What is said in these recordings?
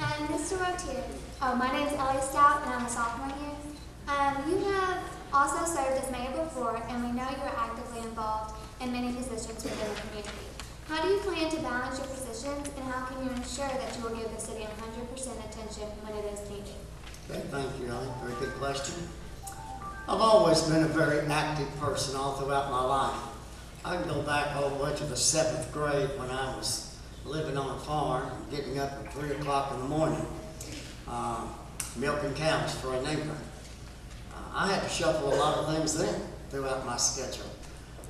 And Mr. Wotier. Oh, my name's Ellie Stout, and I'm a sophomore here. You have also served as mayor before, and we know you're actively involved in many positions within the community. How do you plan to balance your positions, and how can you ensure that you will give the city 100% attention when it is needed? Okay, thank you, Ellie. Very good question. I've always been a very active person all throughout my life. I can go back all the way to the 7th grade when I was living on a farm, getting up at 3 o'clock in the morning, milking cows for a neighbor. I had to shuffle a lot of things then throughout my schedule.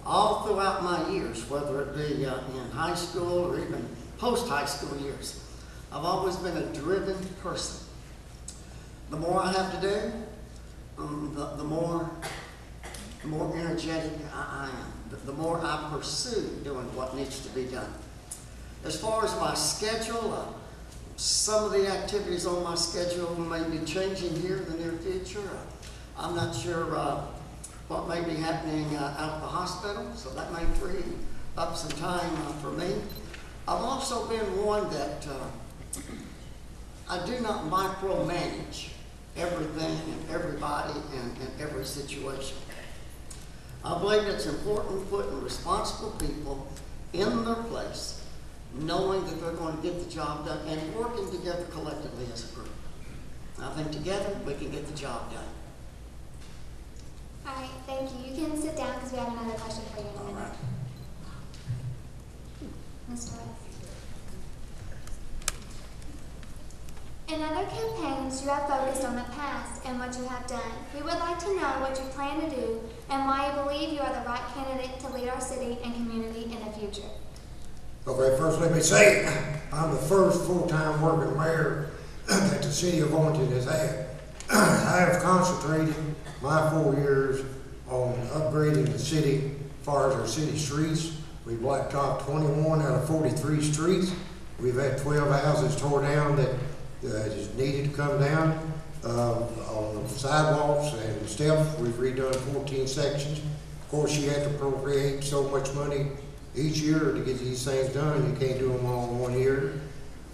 All throughout my years, whether it be in high school or even post-high school years, I've always been a driven person. The more I have to do, the more energetic I am, the more I pursue doing what needs to be done. As far as my schedule, some of the activities on my schedule may be changing here in the near future. I'm not sure what may be happening out at the hospital, so that may free up some time for me. I've also been one that I do not micromanage everything and everybody and every situation. I believe it's important putting responsible people in their place, knowing that they're going to get the job done and working together collectively as a group. I think together we can get the job done. All right, thank you. You can sit down because we have another question for you in a minute. All right. Mr. West. In other campaigns, you have focused on the past and what you have done. We would like to know what you plan to do and why you believe you are the right candidate to lead our city and community in the future. Okay, first let me say, I'm the first full-time working mayor that the city of Owenton has had. I have concentrated my 4 years on upgrading the city as far as our city streets. We blacktopped 21 out of 43 streets. We've had 12 houses tore down that just needed to come down. On the sidewalks and steps, we've redone 14 sections. Of course, you have to appropriate so much money each year to get these things done. You can't do them all in 1 year.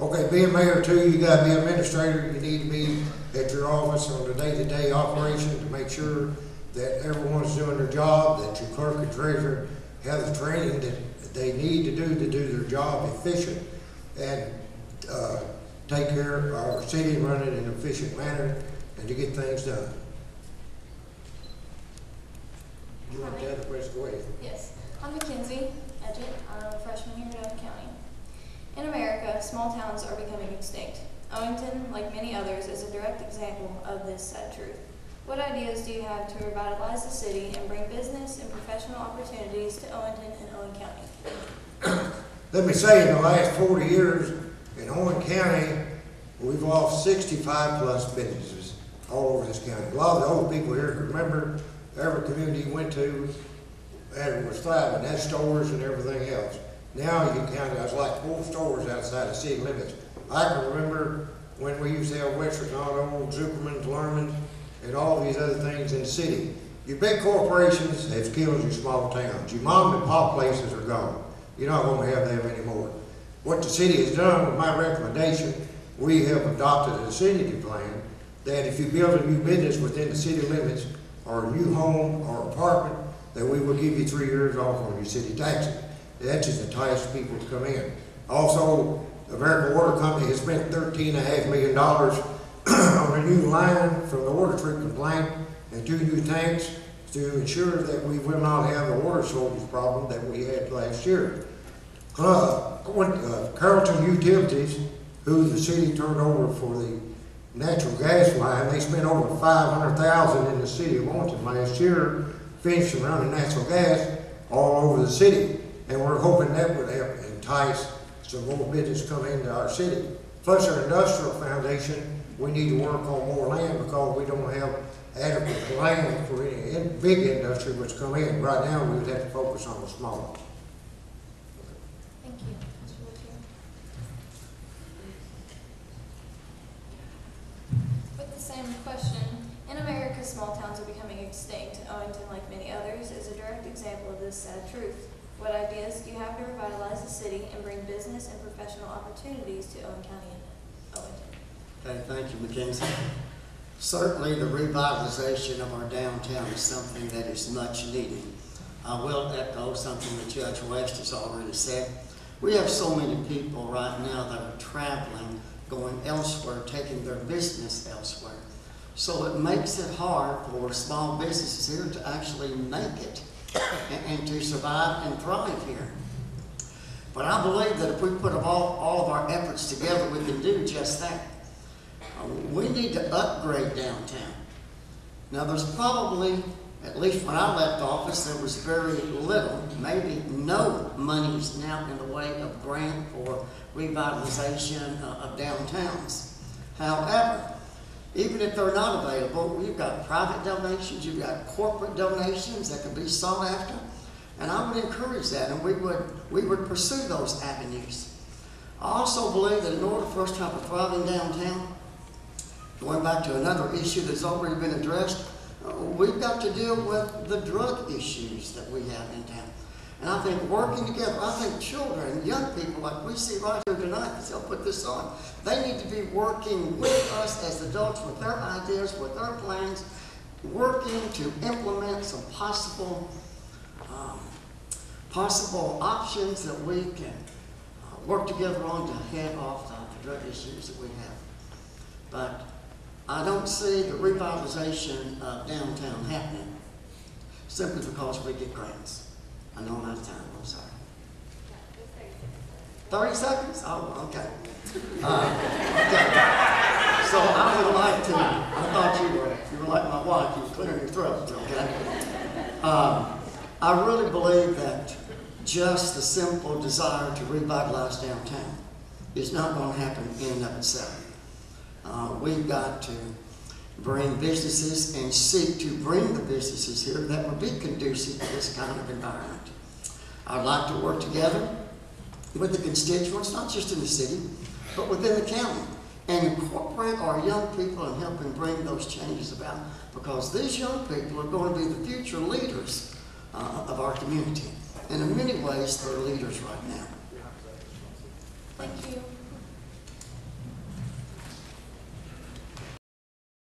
Okay, being mayor too, you gotta be administrator. You need to be at your office on the day-to-day operation to make sure that everyone's doing their job, that your clerk and treasurer have the training that they need to do their job efficient and take care of our city and run it in an efficient manner and to get things done. You want the other question? Go ahead. Yes. I'm Mackenzie Edgett. I'm a freshman here in Owen County. In America, small towns are becoming extinct. Owington, like many others, is a direct example of this sad truth. What ideas do you have to revitalize the city and bring business and professional opportunities to Owington and Owen County? Let me say, in the last 40 years in Owen County, we've lost 65 plus businesses all over this county. A lot of the old people here can remember every community you went to and was thriving, had stores and everything else. Now you count, there's like 4 stores outside the city limits. I can remember when we used to have Western Auto, Zuckerman's, Lerman's, and all these other things in the city. Your big corporations have killed your small towns. Your mom and pop places are gone. You're not going to have them anymore. What the city has done with my recommendation, we have adopted a vicinity plan that if you build a new business within the city limits or a new home or apartment, that we will give you 3 years off on your city taxes. That just entices people to come in. Also, the American Water Company has spent $13.5 million on a new line from the water treatment plant and 2 new tanks to ensure that we will not have the water shortage problem that we had last year. Carrollton Utilities, who the city turned over for the natural gas line, they spent over $500,000 in the city of Owenton last year, finishing running natural gas all over the city. And we're hoping that would help entice some more business to come into our city. Plus our industrial foundation, we need to work on more land because we don't have adequate land for any big industry which come in. Right now we would have to focus on the small. Thank you, Mr. Wotier. With the same question, in America, small towns are becoming extinct. Owington, like many others, is a direct example of this sad truth. What ideas do you have to revitalize the city and bring business and professional opportunities to Owen County and Owington? Okay, thank you, Mackenzie. Certainly the revitalization of our downtown is something that is much needed. I will echo something that Judge West has already said. We have so many people right now that are traveling, going elsewhere, taking their business elsewhere. So it makes it hard for small businesses here to actually make it and to survive and thrive here. But I believe that if we put all of our efforts together, we can do just that. We need to upgrade downtown. Now there's probably, at least when I left office, there was very little, maybe no monies now in the way of grant or revitalization of downtowns. However, even if they're not available, you've got private donations, you've got corporate donations that can be sought after, and I would encourage that, and we would pursue those avenues. I also believe that in order for us to have a thriving downtown, going back to another issue that's already been addressed, we've got to deal with the drug issues that we have in town. And I think working together, I think children, young people like we see right here tonight, because they'll put this on, they need to be working with us as adults with their ideas, with their plans, working to implement some possible options that we can work together on to head off the drug issues that we have. But I don't see the revitalization of downtown happening simply because we get grants. I know I'm out of time, I'm sorry. 30 seconds? Oh, okay. Okay. So I would like to, I thought you were like my wife, you were clearing your throat, okay? I really believe that just the simple desire to revitalize downtown is not going to happen in and of itself. We've got to bring businesses and seek to bring the businesses here that would be conducive to this kind of environment. I'd like to work together with the constituents, not just in the city, but within the county, and incorporate our young people and help them bring those changes about, because these young people are going to be the future leaders of our community. And in many ways, they're leaders right now. Thank you.